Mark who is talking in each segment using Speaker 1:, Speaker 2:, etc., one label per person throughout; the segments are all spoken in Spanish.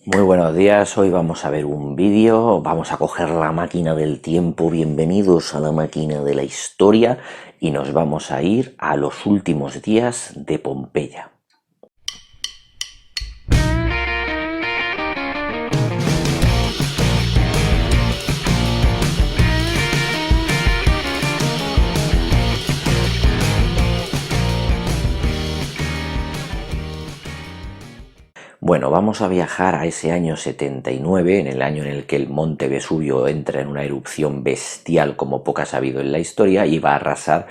Speaker 1: Muy buenos días, hoy vamos a ver un vídeo, vamos a coger la máquina del tiempo, bienvenidos a la máquina de la historia y nos vamos a ir a los últimos días de Pompeya. Bueno, vamos a viajar a ese año 79, en el año en el que el monte Vesubio entra en una erupción bestial como pocas ha habido en la historia y va a arrasar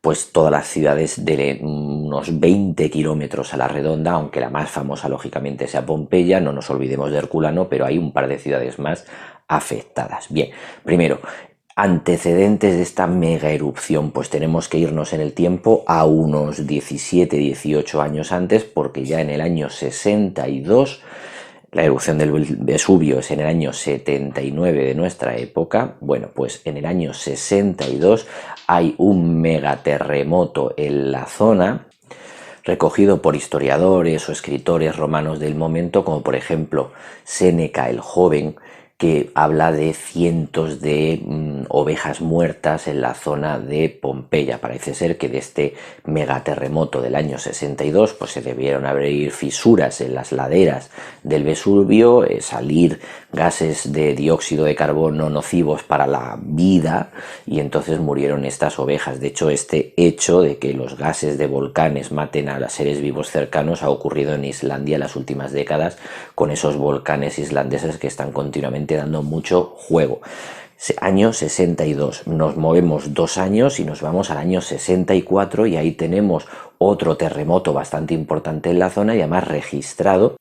Speaker 1: pues todas las ciudades de unos 20 kilómetros a la redonda, aunque la más famosa lógicamente sea Pompeya, no nos olvidemos de Herculano, pero hay un par de ciudades más afectadas. Bien, primero, antecedentes de esta mega erupción, pues tenemos que irnos en el tiempo a unos 17-18 años antes, porque ya en el año 62, la erupción del Vesubio es en el año 79 de nuestra época, bueno, pues en el año 62 hay un megaterremoto en la zona, recogido por historiadores o escritores romanos del momento, como por ejemplo Séneca el Joven, que habla de cientos de ovejas muertas en la zona de Pompeya. Parece ser que de este megaterremoto del año 62 pues se debieron abrir fisuras en las laderas del Vesubio, salir gases de dióxido de carbono nocivos para la vida y entonces murieron estas ovejas. De hecho, este hecho de que los gases de volcanes maten a los seres vivos cercanos ha ocurrido en Islandia en las últimas décadas con esos volcanes islandeses que están continuamente dando mucho juego. Año 62, nos movemos 2 años y nos vamos al año 64 y ahí tenemos otro terremoto bastante importante en la zona y además registrado,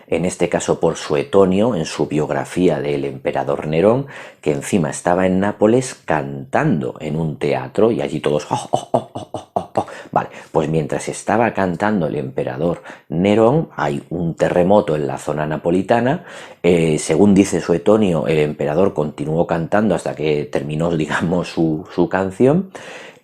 Speaker 1: en este caso por Suetonio, en su biografía del emperador Nerón, que encima estaba en Nápoles cantando en un teatro y allí todos... ¡Oh, oh, oh, oh, oh, oh, oh! Vale, pues mientras estaba cantando el emperador Nerón, hay un terremoto en la zona napolitana. Según dice Suetonio, el emperador continuó cantando hasta que terminó, digamos, su canción.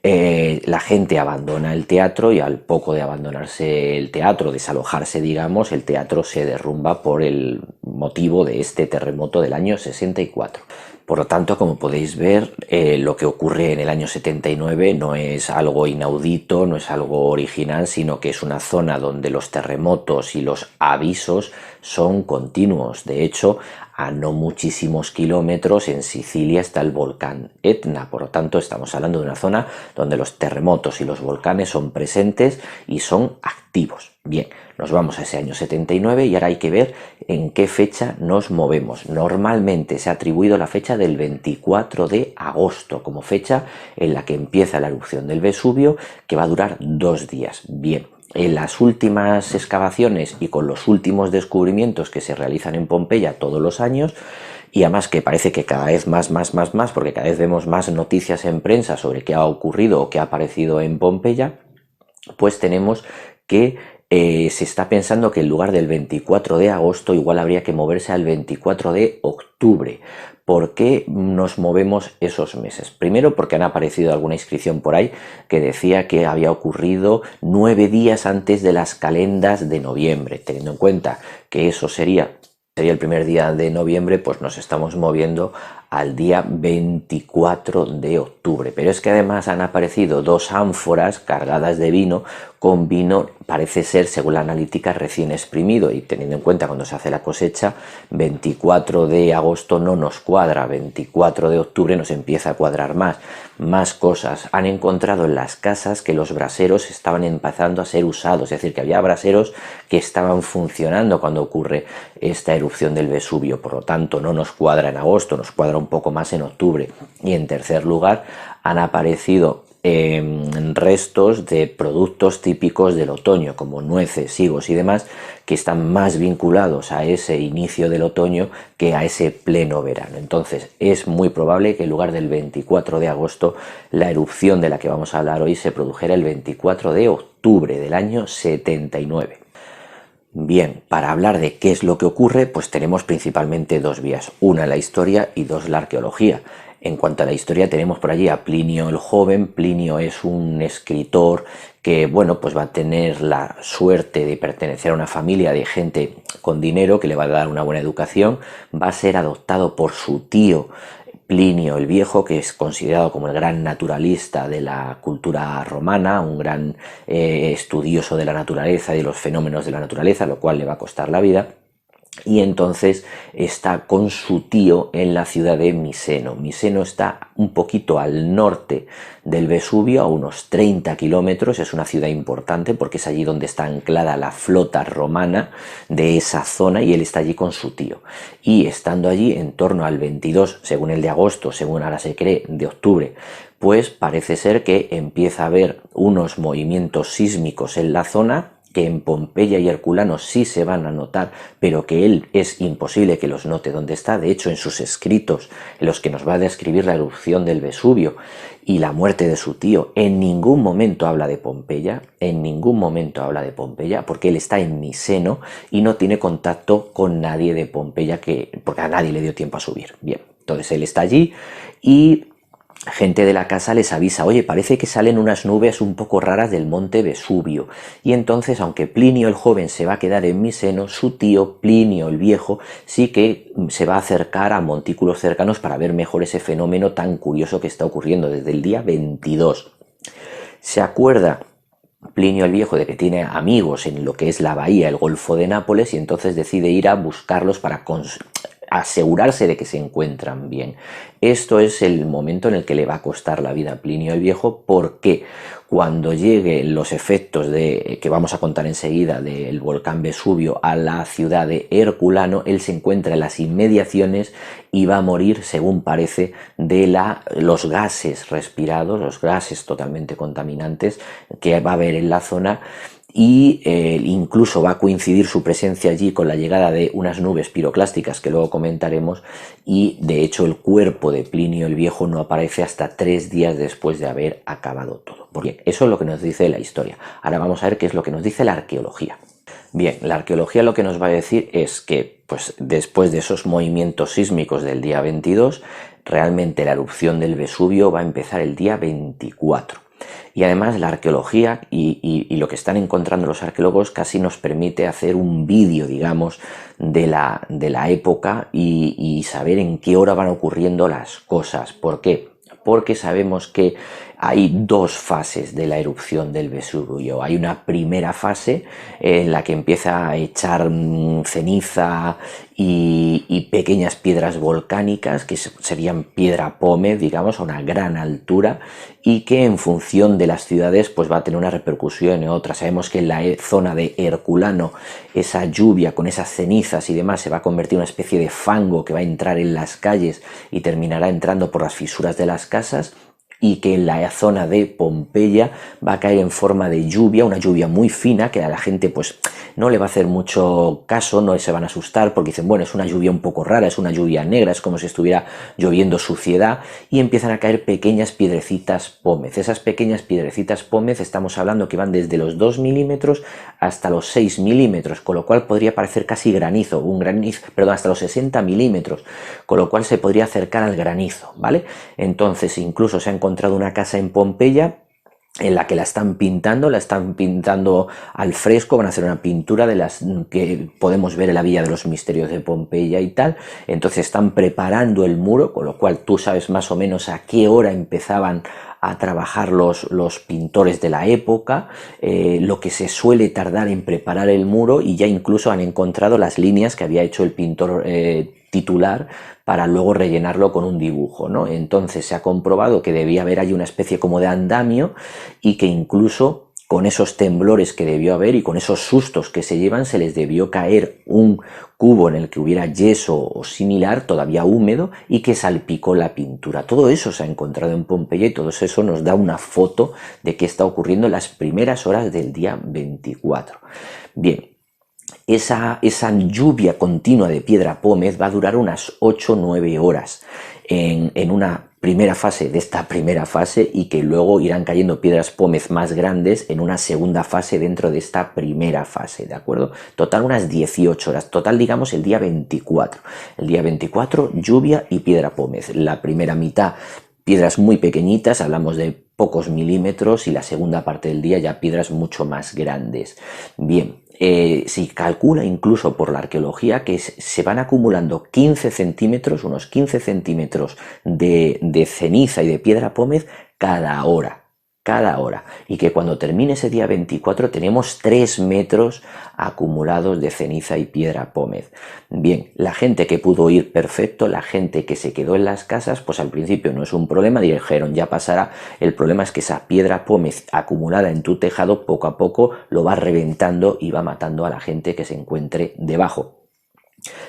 Speaker 1: La gente abandona el teatro y al poco de abandonarse el teatro, desalojarse, digamos, el teatro se derrumba por el motivo de este terremoto del año 64. Por lo tanto, como podéis ver, lo que ocurre en el año 79 no es algo inaudito, no es algo original, sino que es una zona donde los terremotos y los avisos son continuos. De hecho, a no muchísimos kilómetros en Sicilia está el volcán Etna, por lo tanto estamos hablando de una zona donde los terremotos y los volcanes son presentes y son activos. Bien, nos vamos a ese año 79 y ahora hay que ver en qué fecha nos movemos. Normalmente se ha atribuido la fecha del 24 de agosto como fecha en la que empieza la erupción del Vesubio, que va a durar 2 días. Bien, en las últimas excavaciones y con los últimos descubrimientos que se realizan en Pompeya todos los años, y además que parece que cada vez más, porque cada vez vemos más noticias en prensa sobre qué ha ocurrido o qué ha aparecido en Pompeya, pues tenemos que se está pensando que en lugar del 24 de agosto igual habría que moverse al 24 de octubre. ¿Por qué nos movemos esos meses? Primero porque han aparecido alguna inscripción por ahí que decía que había ocurrido 9 días antes de las calendas de noviembre. Teniendo en cuenta que eso sería el primer día de noviembre, pues nos estamos moviendo al día 24 de octubre. Pero es que además han aparecido 2 ánforas cargadas de vino, con vino, parece ser, según la analítica, recién exprimido, y teniendo en cuenta cuando se hace la cosecha, 24 de agosto no nos cuadra, 24 de octubre nos empieza a cuadrar más cosas. Han encontrado en las casas que los braseros estaban empezando a ser usados, es decir, que había braseros que estaban funcionando cuando ocurre esta erupción del Vesubio. Por lo tanto, no nos cuadra en agosto, nos cuadra un poco más en octubre. Y en tercer lugar, han aparecido restos de productos típicos del otoño, como nueces, higos y demás, que están más vinculados a ese inicio del otoño que a ese pleno verano. Entonces es muy probable que en lugar del 24 de agosto la erupción de la que vamos a hablar hoy se produjera el 24 de octubre del año 79. Bien, para hablar de qué es lo que ocurre, pues tenemos principalmente 2 vías, una la historia y 2 la arqueología. En cuanto a la historia, tenemos por allí a Plinio el Joven. Plinio es un escritor que bueno, pues va a tener la suerte de pertenecer a una familia de gente con dinero que le va a dar una buena educación, va a ser adoptado por su tío Plinio el Viejo, que es considerado como el gran naturalista de la cultura romana, un gran estudioso de la naturaleza y de los fenómenos de la naturaleza, lo cual le va a costar la vida. Y entonces está con su tío en la ciudad de Miseno. Miseno está un poquito al norte del Vesubio, a unos 30 kilómetros. Es una ciudad importante porque es allí donde está anclada la flota romana de esa zona, y él está allí con su tío. Y estando allí en torno al 22, según el de agosto, según ahora se cree, de octubre, pues parece ser que empieza a haber unos movimientos sísmicos en la zona, que en Pompeya y Herculano sí se van a notar, pero que él es imposible que los note donde está. De hecho, en sus escritos, en los que nos va a describir la erupción del Vesubio y la muerte de su tío, en ningún momento habla de Pompeya, en ningún momento habla de Pompeya, porque él está en Miseno y no tiene contacto con nadie de Pompeya, porque a nadie le dio tiempo a subir. Bien, entonces él está allí y gente de la casa les avisa: oye, parece que salen unas nubes un poco raras del monte Vesubio. Y entonces, aunque Plinio el joven se va a quedar en Miseno, su tío Plinio el Viejo sí que se va a acercar a montículos cercanos para ver mejor ese fenómeno tan curioso que está ocurriendo desde el día 22. Se acuerda Plinio el Viejo de que tiene amigos en lo que es la bahía, el Golfo de Nápoles, y entonces decide ir a buscarlos para asegurarse de que se encuentran bien. Esto es el momento en el que le va a costar la vida a Plinio el Viejo, porque cuando lleguen los efectos que vamos a contar enseguida del volcán Vesubio a la ciudad de Herculano, él se encuentra en las inmediaciones y va a morir, según parece, de los gases respirados, los gases totalmente contaminantes que va a haber en la zona. Y incluso va a coincidir su presencia allí con la llegada de unas nubes piroclásticas que luego comentaremos, y de hecho el cuerpo de Plinio el Viejo no aparece hasta 3 días después de haber acabado todo. Bien, eso es lo que nos dice la historia. Ahora vamos a ver qué es lo que nos dice la arqueología. Bien, la arqueología lo que nos va a decir es que pues, después de esos movimientos sísmicos del día 22, realmente la erupción del Vesubio va a empezar el día 24. Y además la arqueología y lo que están encontrando los arqueólogos casi nos permite hacer un vídeo, digamos, de la época y saber en qué hora van ocurriendo las cosas. ¿Por qué? Porque sabemos que hay dos fases de la erupción del Vesubio. Hay una primera fase en la que empieza a echar ceniza y pequeñas piedras volcánicas, que serían piedra pómez, digamos, a una gran altura, y que en función de las ciudades pues va a tener una repercusión en otras. Sabemos que en la zona de Herculano esa lluvia con esas cenizas y demás se va a convertir en una especie de fango que va a entrar en las calles y terminará entrando por las fisuras de las casas, y que en la zona de Pompeya va a caer en forma de lluvia, una lluvia muy fina que a la gente pues no le va a hacer mucho caso, no se van a asustar porque dicen, bueno, es una lluvia un poco rara, es una lluvia negra, es como si estuviera lloviendo suciedad, y empiezan a caer pequeñas piedrecitas pómez. Esas pequeñas piedrecitas pómez estamos hablando que van desde los 2 milímetros hasta los 6 milímetros, con lo cual podría parecer casi granizo, hasta los 60 milímetros, con lo cual se podría acercar al granizo, ¿vale? Entonces incluso se ha encontrado una casa en Pompeya en la que la están pintando al fresco, van a hacer una pintura de las que podemos ver en la Villa de los Misterios de Pompeya y tal. Entonces están preparando el muro, con lo cual tú sabes más o menos a qué hora empezaban a trabajar los pintores de la época, lo que se suele tardar en preparar el muro, y ya incluso han encontrado las líneas que había hecho el pintor titular para luego rellenarlo con un dibujo, ¿no? Entonces se ha comprobado que debía haber ahí una especie como de andamio, y que incluso con esos temblores que debió haber y con esos sustos que se llevan, se les debió caer un cubo en el que hubiera yeso o similar, todavía húmedo, y que salpicó la pintura. Todo eso se ha encontrado en Pompeya, y todo eso nos da una foto de qué está ocurriendo en las primeras horas del día 24. Bien, esa lluvia continua de piedra pómez va a durar unas 8 o 9 horas en una primera fase de esta primera fase, y que luego irán cayendo piedras pómez más grandes en una segunda fase dentro de esta primera fase, ¿de acuerdo? Total unas 18 horas, total digamos el día 24. El día 24 lluvia y piedra pómez. La primera mitad piedras muy pequeñitas, hablamos de pocos milímetros y la segunda parte del día ya piedras mucho más grandes. Bien, se calcula incluso por la arqueología que se van acumulando 15 centímetros, unos 15 centímetros de ceniza y de piedra pómez cada hora, y que cuando termine ese día 24 tenemos 3 metros acumulados de ceniza y piedra pómez. Bien, la gente que pudo ir perfecto, la gente que se quedó en las casas, pues al principio no es un problema, dijeron ya pasará. El problema es que esa piedra pómez acumulada en tu tejado poco a poco lo va reventando y va matando a la gente que se encuentre debajo.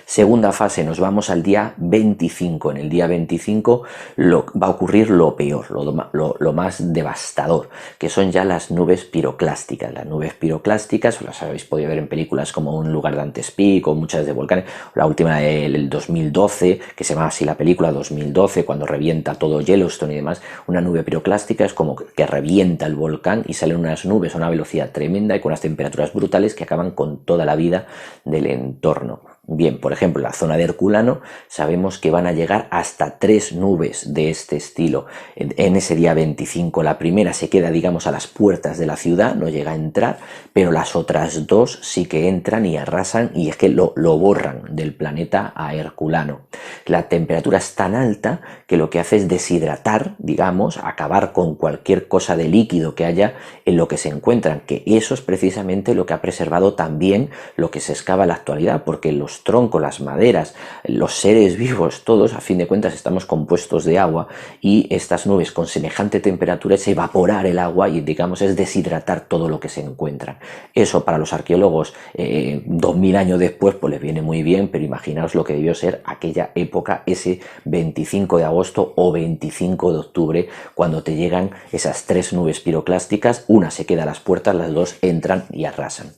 Speaker 1: Segunda fase, nos vamos al día 25. En el día 25 va a ocurrir lo peor, lo más devastador, que son ya las nubes piroclásticas. Las nubes piroclásticas las habéis podido ver en películas como Un lugar de Dante's Peak o muchas de volcanes. La última del 2012, que se llama así la película, 2012, cuando revienta todo Yellowstone y demás. Una nube piroclástica es como que revienta el volcán y salen unas nubes a una velocidad tremenda y con unas temperaturas brutales que acaban con toda la vida del entorno. Bien, por ejemplo, la zona de Herculano sabemos que van a llegar hasta 3 nubes de este estilo. En ese día 25 la primera se queda, digamos, a las puertas de la ciudad, no llega a entrar, pero las otras 2 sí que entran y arrasan y es que lo borran del planeta a Herculano. La temperatura es tan alta que lo que hace es deshidratar, digamos, acabar con cualquier cosa de líquido que haya en lo que se encuentran, que eso es precisamente lo que ha preservado también lo que se excava en la actualidad, porque los troncos, las maderas, los seres vivos, todos, a fin de cuentas, estamos compuestos de agua y estas nubes con semejante temperatura es evaporar el agua y, digamos, es deshidratar todo lo que se encuentra. Eso para los arqueólogos 2000 años después pues les viene muy bien, pero imaginaos lo que debió ser aquella época, ese 25 de agosto o 25 de octubre, cuando te llegan esas 3 nubes piroclásticas, una se queda a las puertas, las 2 entran y arrasan.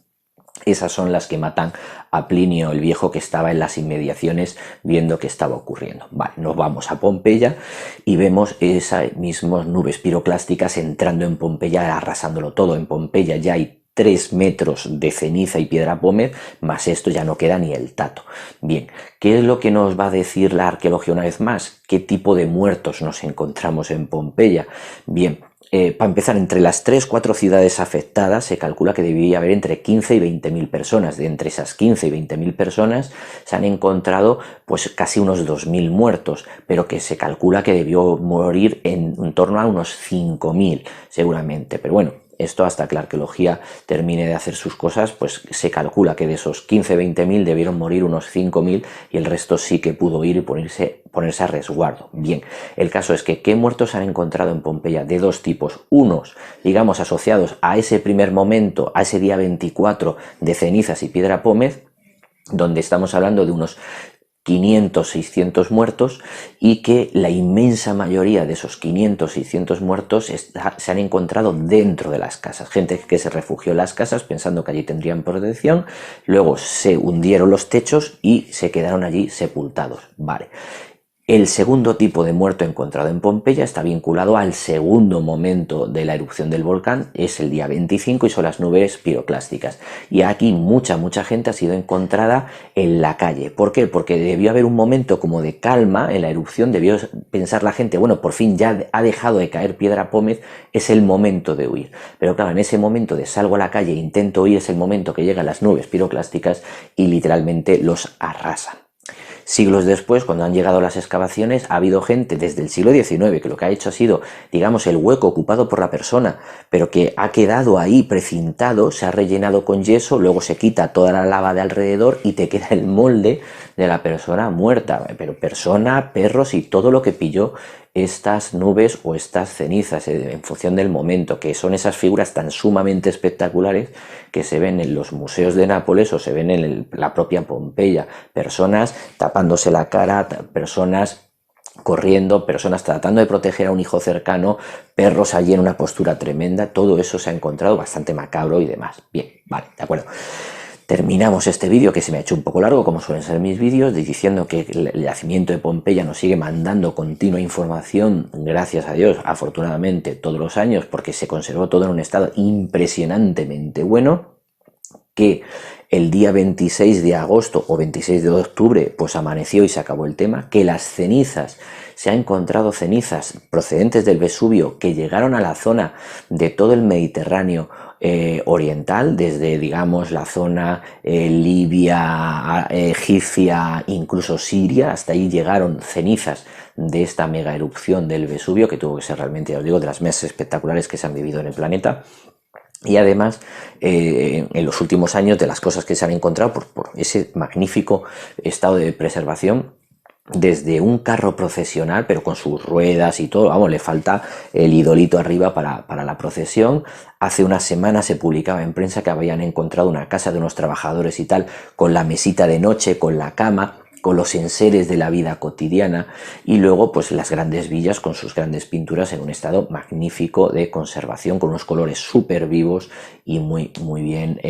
Speaker 1: Esas son las que matan a Plinio el Viejo, que estaba en las inmediaciones viendo qué estaba ocurriendo. Vale, nos vamos a Pompeya y vemos esas mismas nubes piroclásticas entrando en Pompeya, arrasándolo todo. En Pompeya ya hay 3 metros de ceniza y piedra pómez, más esto ya no queda ni el tato. Bien, ¿qué es lo que nos va a decir la arqueología una vez más? ¿Qué tipo de muertos nos encontramos en Pompeya? Bien, para empezar, entre las 3-4 ciudades afectadas se calcula que debía haber entre 15 y 20.000 personas. De entre esas 15 y 20.000 personas se han encontrado pues casi unos 2.000 muertos, pero que se calcula que debió morir en torno a unos 5.000 seguramente. Pero bueno, esto hasta que la arqueología termine de hacer sus cosas, pues se calcula que de esos 15-20.000 debieron morir unos 5.000 y el resto sí que pudo ir y ponerse a resguardo. Bien, el caso es que ¿qué muertos han encontrado en Pompeya? De 2 tipos. Unos, digamos, asociados a ese primer momento, a ese día 24 de cenizas y piedra pómez, donde estamos hablando de unos 500, 600 muertos, y que la inmensa mayoría de esos 500, 600 muertos se han encontrado dentro de las casas. Gente que se refugió en las casas pensando que allí tendrían protección, luego se hundieron los techos y se quedaron allí sepultados. Vale. El segundo tipo de muerto encontrado en Pompeya está vinculado al segundo momento de la erupción del volcán, es el día 25 y son las nubes piroclásticas. Y aquí mucha gente ha sido encontrada en la calle. ¿Por qué? Porque debió haber un momento como de calma en la erupción, debió pensar la gente, bueno, por fin ya ha dejado de caer piedra pómez, es el momento de huir. Pero claro, en ese momento de salgo a la calle e intento huir es el momento que llegan las nubes piroclásticas y literalmente los arrasan. Siglos después, cuando han llegado las excavaciones, ha habido gente desde el siglo XIX que lo que ha hecho ha sido, digamos, el hueco ocupado por la persona, pero que ha quedado ahí precintado, se ha rellenado con yeso, luego se quita toda la lava de alrededor y te queda el molde de la persona muerta, pero persona, perros y todo lo que pilló estas nubes o estas cenizas en función del momento, que son esas figuras tan sumamente espectaculares que se ven en los museos de Nápoles o se ven en la propia Pompeya, personas tapándose la cara, personas corriendo, personas tratando de proteger a un hijo cercano, perros allí en una postura tremenda, todo eso se ha encontrado bastante macabro y demás. Bien, vale, de acuerdo. Terminamos este vídeo, que se me ha hecho un poco largo, como suelen ser mis vídeos, diciendo que el yacimiento de Pompeya nos sigue mandando continua información, gracias a Dios, afortunadamente, todos los años, porque se conservó todo en un estado impresionantemente bueno, que el día 26 de agosto o 26 de octubre pues amaneció y se acabó el tema, que las cenizas se ha encontrado cenizas procedentes del Vesubio que llegaron a la zona de todo el Mediterráneo oriental, desde digamos la zona Libia, egipcia, incluso Siria. Hasta ahí llegaron cenizas de esta mega erupción del Vesubio, que tuvo que ser realmente, ya os digo, de las más espectaculares que se han vivido en el planeta. Y además, en los últimos años, de las cosas que se han encontrado por ese magnífico estado de preservación, desde un carro procesional, pero con sus ruedas y todo, vamos, le falta el idolito arriba para la procesión. Hace una semana se publicaba en prensa que habían encontrado una casa de unos trabajadores y tal, con la mesita de noche, con la cama, con los enseres de la vida cotidiana, y luego pues las grandes villas con sus grandes pinturas en un estado magnífico de conservación, con unos colores súper vivos y muy bien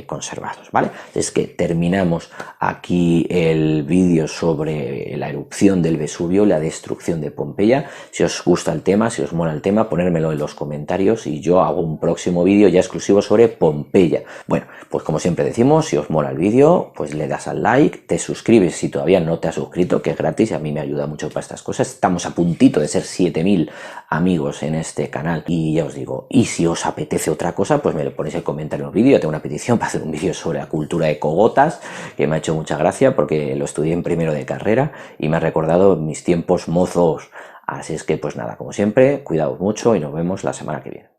Speaker 1: conservados, ¿vale? Es que terminamos aquí el vídeo sobre la erupción del Vesubio, la destrucción de Pompeya. Si os gusta el tema, si os mola el tema, ponérmelo en los comentarios y yo hago un próximo vídeo ya exclusivo sobre Pompeya. Bueno, pues como siempre decimos, si os mola el vídeo, pues le das al like, te suscribes si todavía no te has suscrito, que es gratis y a mí me ayuda mucho para estas cosas. Estamos a puntito de ser 7000 amigos en este canal y ya os digo, y si os apetece otra cosa, pues me lo ponéis en el comentario en el vídeo. Yo tengo una petición para hacer un vídeo sobre la cultura de cogotas, que me ha hecho mucha gracia porque lo estudié en primero de carrera y me ha recordado mis tiempos mozos. Así es que pues nada, como siempre, cuidaos mucho y nos vemos la semana que viene.